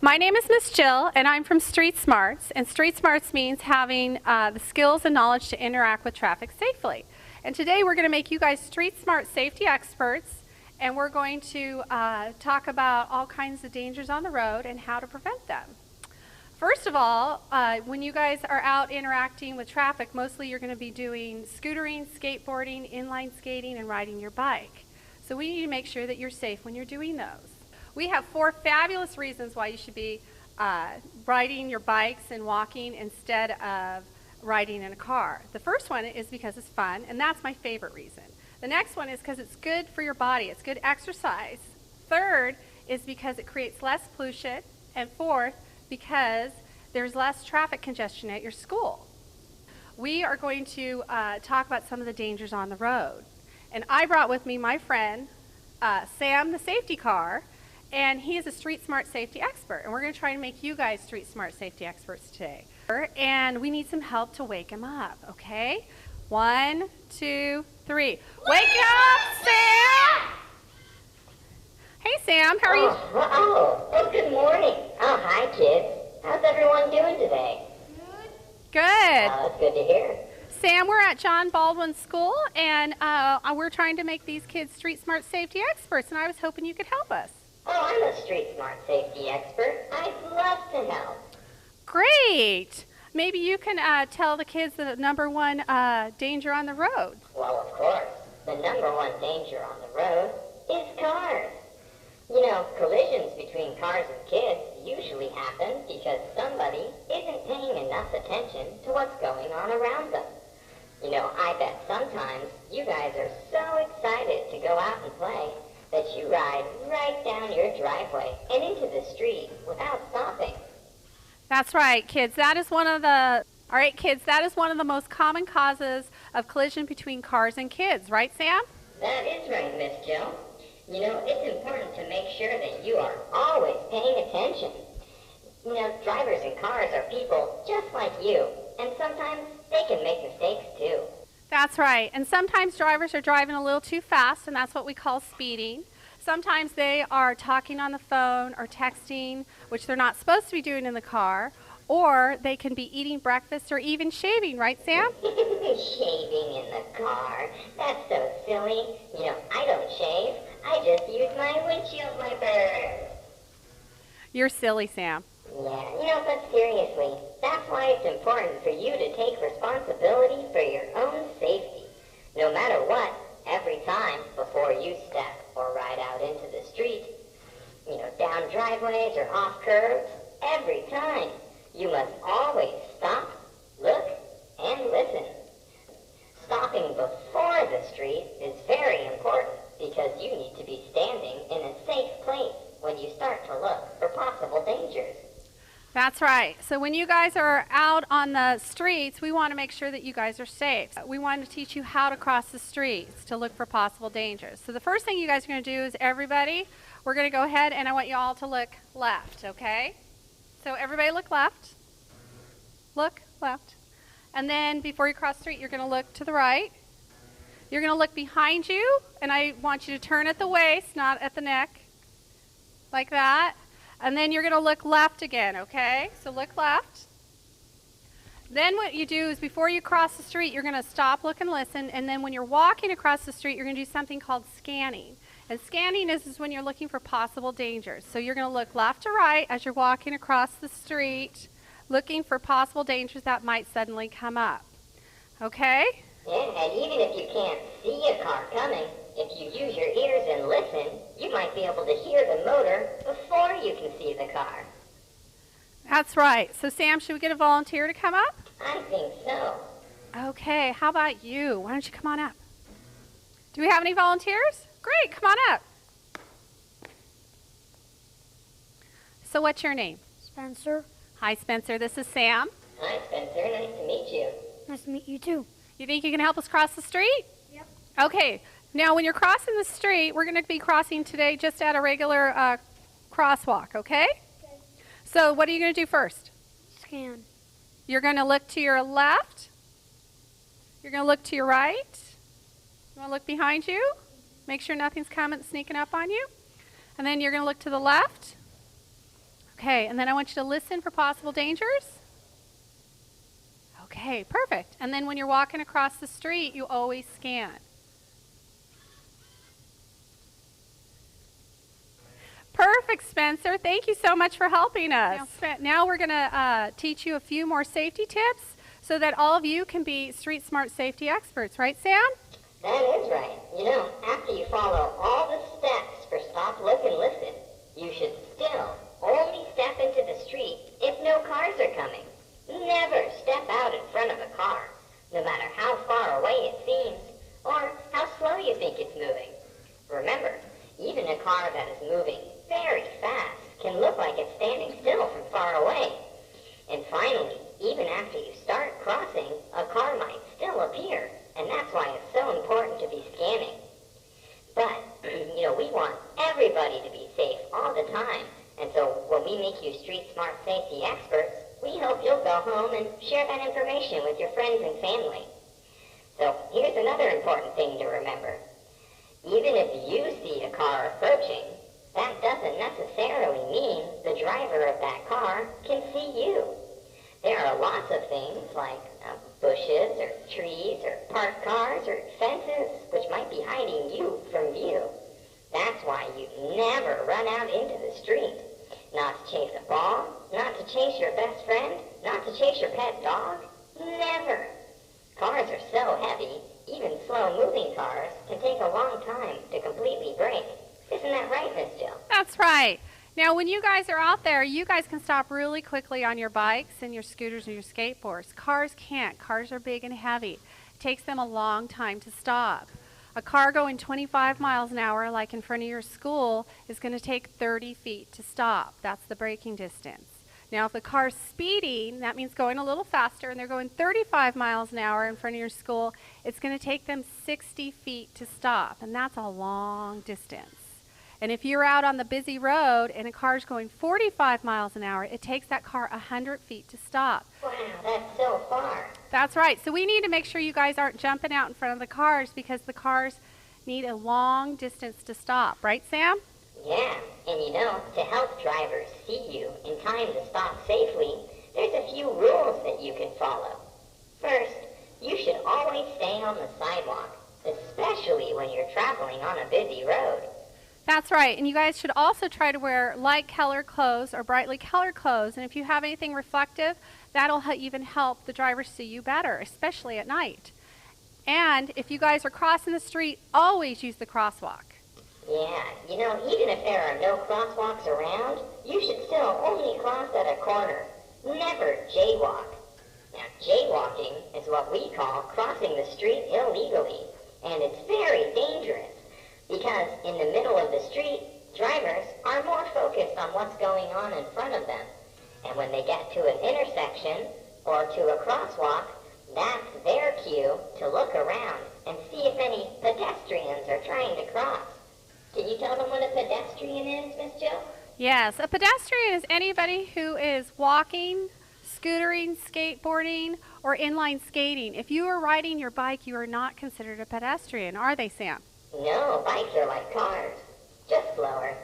My name is Miss Jill, and I'm from Street Smarts. And Street Smarts means having the skills and knowledge to interact with traffic safely. And today we're going to make you guys Street Smart safety experts, and we're going to talk about all kinds of dangers on the road and how to prevent them. First of all, when you guys are out interacting with traffic, mostly you're going to be doing scootering, skateboarding, inline skating, and riding your bike. So we need to make sure that you're safe when you're doing those. We have 4 fabulous reasons why you should be riding your bikes and walking instead of riding in a car. The first one is because it's fun, and that's my favorite reason. The next one is because it's good for your body. It's good exercise. Third is because it creates less pollution. And fourth, because there's less traffic congestion at your school. We are going to talk about some of the dangers on the road. And I brought with me my friend, Sam the safety car, and he is a Street Smart safety expert. And we're going to try to make you guys Street Smart safety experts today. And we need some help to wake him up, okay? 1, 2, 3. Wake up, Sam! Hey, Sam, how are you? Oh, good morning. Oh, hi, kids. How's everyone doing today? Good. That's good to hear. Sam, we're at John Baldwin School, and we're trying to make these kids Street Smart safety experts, and I was hoping you could help us. Oh, I'm a Street Smart safety expert. I'd love to help. Great. Maybe you can tell the kids the number one danger on the road. Well, of course. The number one danger on the road is cars. You know, collisions between cars and kids usually happen because somebody isn't paying enough attention to what's going on around them. You know, I bet sometimes you guys are so excited to go out and play that you ride right down your driveway and into the street without stopping. That's right, kids. That is one of the most common causes of collision between cars and kids, right, Sam? That is right, Miss Jill. You know, it's important to make sure that you are always paying attention. You know, drivers in cars are people just like you, and sometimes they can make mistakes too. That's right. And sometimes drivers are driving a little too fast, and that's what we call speeding. Sometimes they are talking on the phone or texting, which they're not supposed to be doing in the car, or they can be eating breakfast or even shaving, right, Sam? Shaving in the car? That's so silly. You know, I don't shave. I just use my windshield wiper. You're silly, Sam. Yeah, you know, but seriously, that's why it's important for you to take responsibility for your own safety. No matter what, every time before you step or ride out into the street, you know, down driveways or off curbs, every time, you must always stop, look, and listen. Stopping before the street is very important because you need to be standing in a safe place when you start to look for possible dangers. That's right. So when you guys are out on the streets, we want to make sure that you guys are safe. We want to teach you how to cross the streets to look for possible dangers. So the first thing you guys are going to do is everybody, we're going to go ahead and I want you all to look left, okay? So everybody look left. Look left. And then before you cross the street, you're going to look to the right. You're going to look behind you, and I want you to turn at the waist, not at the neck, like that. And then you're going to look left again, okay? So look left. Then what you do is before you cross the street, you're going to stop, look, and listen. And then when you're walking across the street, you're going to do something called scanning. And scanning is when you're looking for possible dangers. So you're going to look left to right as you're walking across the street, looking for possible dangers that might suddenly come up. Okay? Yeah, and even if you can't see a car coming, if you use your ears and listen, you might be able to hear the motor before you can see the car. That's right. So Sam, should we get a volunteer to come up? I think so. Okay, how about you? Why don't you come on up? Do we have any volunteers? Great, come on up. So what's your name? Spencer. Hi, Spencer. This is Sam. Hi, Spencer. Nice to meet you. Nice to meet you too. You think you can help us cross the street? Yep. Okay. Now, when you're crossing the street, we're going to be crossing today just at a regular crosswalk, okay? Okay. So what are you going to do first? Scan. You're going to look to your left. You're going to look to your right. You want to look behind you. Make sure nothing's coming, sneaking up on you. And then you're going to look to the left. Okay, and then I want you to listen for possible dangers. Okay, perfect. And then when you're walking across the street, you always scan. Perfect, Spencer. Thank you so much for helping us. Now we're going to teach you a few more safety tips so that all of you can be street smart safety experts. Right, Sam? That is right. You know, after you follow all the steps for stop, look, and listen, you should still only step into the street if no cars are coming. Never step out in front of a car, no matter how far away it seems or how slow you think it's moving. Remember, even a car that is moving very fast can look like it's standing still from far away. And finally, even after you start crossing, a car might still appear, and that's why it's so important to be scanning. But, you know, we want everybody to be safe all the time, and so when we make you street smart safety experts, we hope you'll go home and share that information with your friends and family. So here's another important thing to remember. Even if you see a car approaching, that doesn't necessarily mean the driver of that car can see you. There are lots of things like bushes or trees or parked cars or fences which might be hiding you from view. That's why you never run out into the street. Not to chase a ball, not to chase your best friend, not to chase your pet dog. Never. Cars are so heavy, even slow-moving cars can take a long time to completely break. Isn't that right, Miss Jill? That's right. Now, when you guys are out there, you guys can stop really quickly on your bikes and your scooters and your skateboards. Cars can't. Cars are big and heavy. It takes them a long time to stop. A car going 25 miles an hour, like in front of your school, is going to take 30 feet to stop. That's the braking distance. Now, if the car's speeding, that means going a little faster, and they're going 35 miles an hour in front of your school, it's going to take them 60 feet to stop, and that's a long distance. And if you're out on the busy road and a car's going 45 miles an hour, it takes that car 100 feet to stop. Wow, that's so far. That's right. So we need to make sure you guys aren't jumping out in front of the cars because the cars need a long distance to stop. Right, Sam? Yeah, and you know, to help drivers see you in time to stop safely, there's a few rules that you can follow. First, you should always stay on the sidewalk, especially when you're traveling on a busy road. That's right. And you guys should also try to wear light colored clothes or brightly colored clothes. And if you have anything reflective, that'll even help the driver see you better, especially at night. And if you guys are crossing the street, always use the crosswalk. Yeah, you know, even if there are no crosswalks around, you should still only cross at a corner. Never jaywalk. Now, jaywalking is what we call crossing the street illegally, and it's very dangerous because in the middle of the street, drivers are more focused on what's going on in front of them. And when they get to an intersection or to a crosswalk, that's their cue to look around and see if any pedestrians are trying to cross. Can you tell them what a pedestrian is, Miss Jill? Yes, a pedestrian is anybody who is walking, scootering, skateboarding, or inline skating. If you are riding your bike, you are not considered a pedestrian, are they, Sam? No, bikes are like cars, just slower.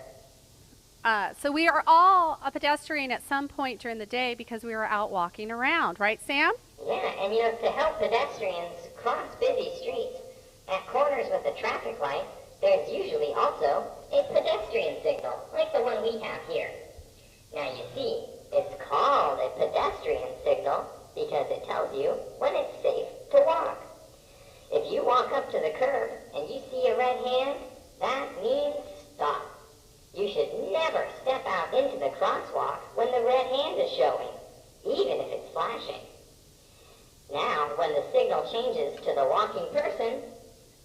So we are all a pedestrian at some point during the day because we are out walking around, right, Sam? Yeah, and you know, to help pedestrians cross busy streets at corners with a traffic light, there's usually also a pedestrian signal, like the one we have here. Now you see, it's called a pedestrian signal because it tells you when it's safe to walk. If you walk up to the curb and you see a red hand, that means stop. You should never step out into the crosswalk when the red hand is showing, even if it's flashing. Now, when the signal changes to the walking person,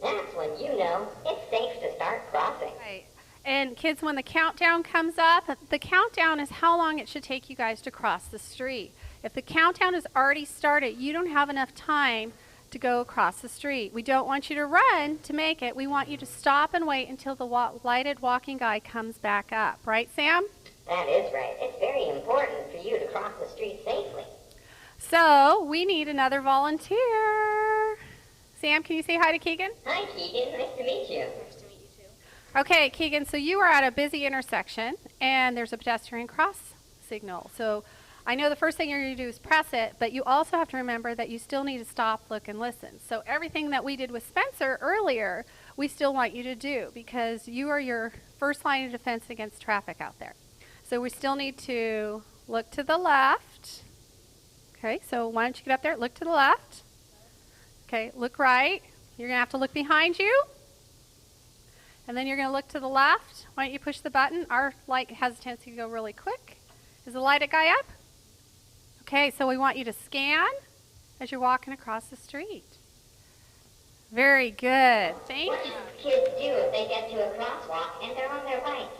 that's when you know it's safe to start crossing. Right. And kids, when the countdown comes up, the countdown is how long it should take you guys to cross the street. If the countdown has already started, you don't have enough time to go across the street. We don't want you to run to make it. We want you to stop and wait until the lighted walking guy comes back up. Right, Sam? That is right. It's very important for you to cross the street safely. So we need another volunteer. Sam, can you say hi to Keegan? Hi, Keegan. Nice to meet you. Okay, Keegan, so you are at a busy intersection, and there's a pedestrian crossing signal. So I know the first thing you're going to do is press it, but you also have to remember that you still need to stop, look, and listen. So everything that we did with Spencer earlier, we still want you to do because you are your first line of defense against traffic out there. So we still need to look to the left. Okay, so why don't you get up there, look to the left. Okay, look right. You're going to have to look behind you. And then you're going to look to the left. Why don't you push the button? Our light has a tendency to go really quick. Is the light guy up? Okay, so we want you to scan as you're walking across the street. Very good. Thank What you. should kids do if they get to a crosswalk and they're on their bike?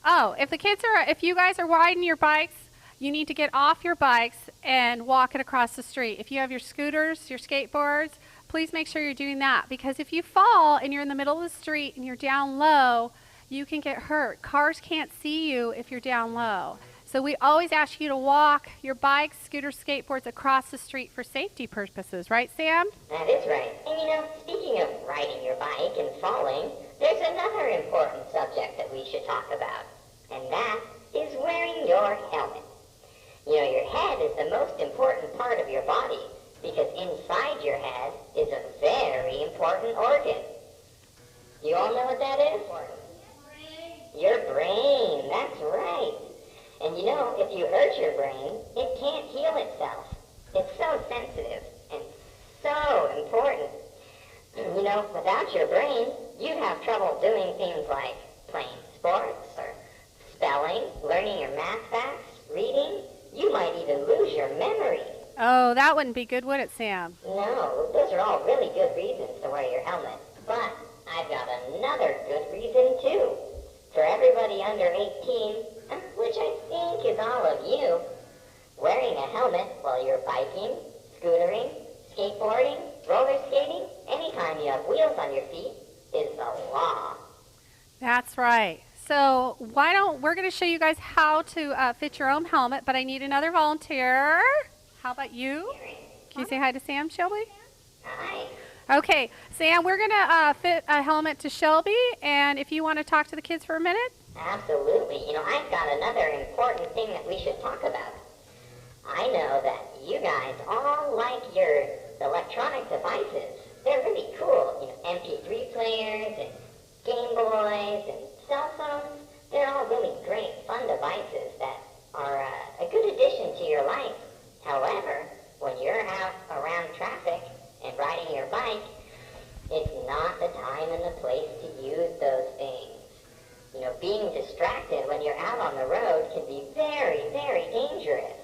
Oh, if you guys are riding your bikes, you need to get off your bikes and walk it across the street. If you have your scooters, your skateboards, please make sure you're doing that because if you fall and you're in the middle of the street and you're down low, you can get hurt. Cars can't see you if you're down low. So we always ask you to walk your bikes, scooters, skateboards across the street for safety purposes, right, Sam? That is right. And you know, speaking of riding your bike and falling, there's another important subject that we should talk about, and that is wearing your helmet. You know, your head is the most important part of your body because inside your head is a very important organ. You all know what that is? Your brain, that's right. And you know, if you hurt your brain, it can't heal itself. It's so sensitive and so important. You know, without your brain, you'd have trouble doing things like playing sports or spelling, learning your math facts, reading. You might even lose your memory. Oh, that wouldn't be good, would it, Sam? No, those are all really good reasons to wear your helmet. But I've got another good reason, too. For everybody under 18, which I think is all of you, wearing a helmet while you're biking, scootering, skateboarding, roller skating, anytime you have wheels on your feet, is the law. That's right. So we're going to show you guys how to fit your own helmet, but I need another volunteer. How about you? Can you say hi to Sam, Shelby? Hi. Okay, Sam, we're going to fit a helmet to Shelby, and if you want to talk to the kids for a minute. Absolutely. You know, I've got another important thing that we should talk about. I know that you guys all like your electronic devices. They're really cool. You know, MP3 players and Game Boys and cell phones. They're all really great, fun devices that are a good addition to your life. However, when you're out around traffic and riding your bike, it's not the time and the place to use those things. You know, being distracted when you're out on the road can be very, very dangerous.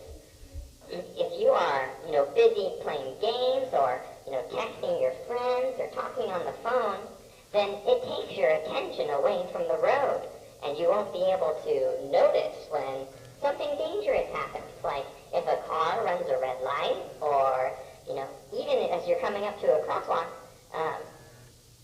If you are, you know, busy playing games or, you know, texting your friends or talking on the phone, then it takes your attention away from the road, and you won't be able to notice when something dangerous happens, like if a car runs a red light, or, you know, even as you're coming up to a crosswalk,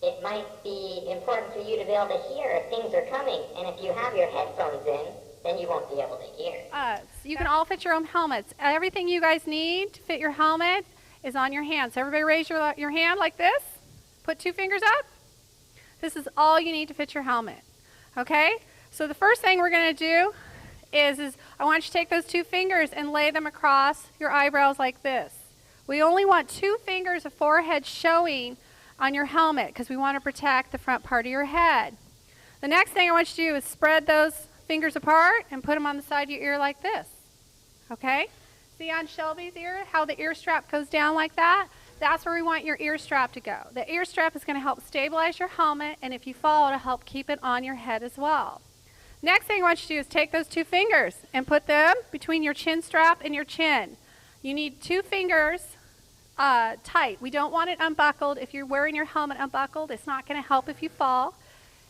it might be important for you to be able to hear if things are coming, and if you have your headphones in, then you won't be able to hear. So you can all fit your own helmets. Everything you guys need to fit your helmet is on your hand. So everybody raise your hand like this. Put 2 fingers up. This is all you need to fit your helmet. Okay? So the first thing we're going to do is I want you to take those 2 fingers and lay them across your eyebrows like this. We only want 2 fingers of forehead showing on your helmet because we want to protect the front part of your head. The next thing I want you to do is spread those fingers apart and put them on the side of your ear like this. Okay? See on Shelby's ear how the ear strap goes down like that? That's where we want your ear strap to go. The ear strap is going to help stabilize your helmet, and if you fall, it'll help keep it on your head as well. Next thing I want you to do is take those 2 fingers and put them between your chin strap and your chin. You need 2 fingers tight. We don't want it unbuckled. If you're wearing your helmet unbuckled, it's not going to help if you fall.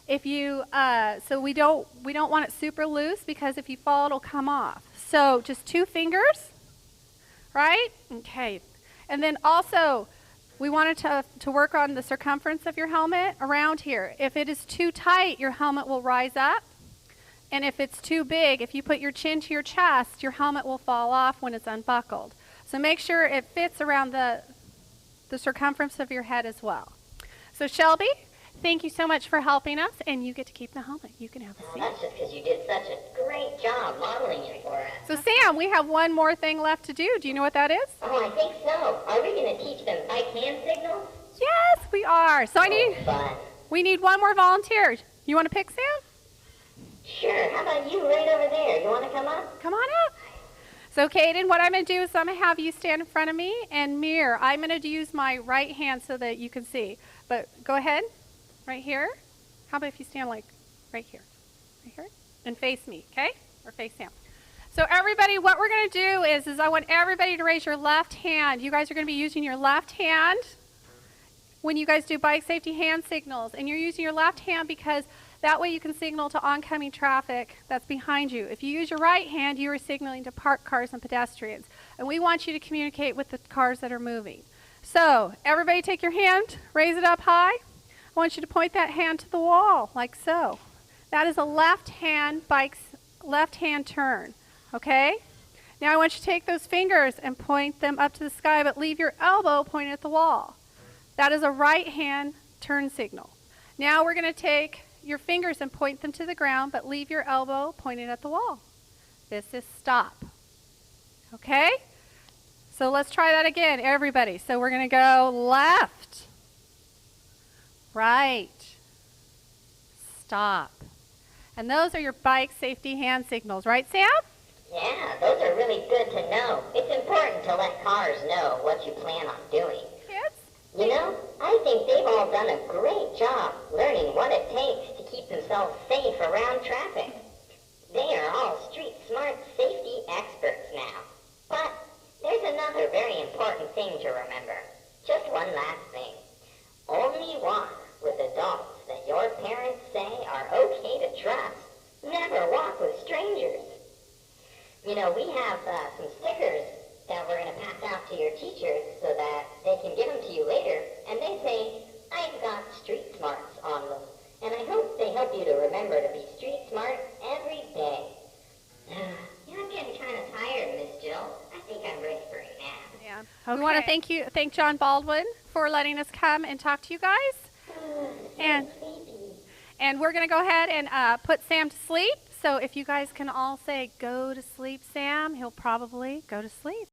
So we don't want it super loose because if you fall, it'll come off. So just 2 fingers, right? Okay. And then also, we wanted to work on the circumference of your helmet around here. If it is too tight, your helmet will rise up. And if it's too big, if you put your chin to your chest, your helmet will fall off when it's unbuckled. So make sure it fits around the circumference of your head as well. So Shelby, Thank you so much for helping us, and you get to keep the helmet. You can have a Well, seat. that's just because you did such a great job modeling it for us. So Sam, we have one more thing left to do. Do you know what that is? Oh, I think so. Are we going to teach them bike hand signals? Yes, we are. So Fun. we need one more volunteer. You want to pick Sam? Sure. How about you right over there? You want to come up? Come on up. So Caden, what I'm going to do is I'm going to have you stand in front of me and mirror. I'm going to use my right hand so that you can see. But go ahead, right here. How about if you stand like right here, and face me, okay? Or face Sam. So everybody, what we're going to do is I want everybody to raise your left hand. You guys are going to be using your left hand when you guys do bike safety hand signals. And you're using your left hand because that way you can signal to oncoming traffic that's behind you. If you use your right hand, you are signaling to parked cars and pedestrians. And we want you to communicate with the cars that are moving. So everybody take your hand, raise it up high. I want you to point that hand to the wall, like so. That is a left hand turn, okay? Now I want you to take those fingers and point them up to the sky, but leave your elbow pointed at the wall. That is a right hand turn signal. Now we're going to take your fingers and point them to the ground, but leave your elbow pointed at the wall. This is stop. Okay? So let's try that again, everybody. So we're going to go left, right, stop. And those are your bike safety hand signals, right, Sam? Yeah, those are really good to know. It's important to let cars know what you plan on doing. Kids? You know, I think they've all done a great job learning what it takes to keep themselves safe around traffic. They are all street smart safety experts now. But there's another very important thing to remember. Just one last thing. Only walk with adults that your parents say are okay to trust. Never walk with strangers. You know, we have some stickers that we're going to pass out to your teachers so that they can give them to you later. And they say, I've got street smarts on them. And I hope they help you to remember to be street smart every day. Yeah, I'm getting kind of tired, Miss Jill. I think I'm ready for a nap. Yeah. Okay. We want to thank John Baldwin for letting us come and talk to you guys. And we're going to go ahead and put Sam to sleep. So if you guys can all say, go to sleep, Sam, he'll probably go to sleep.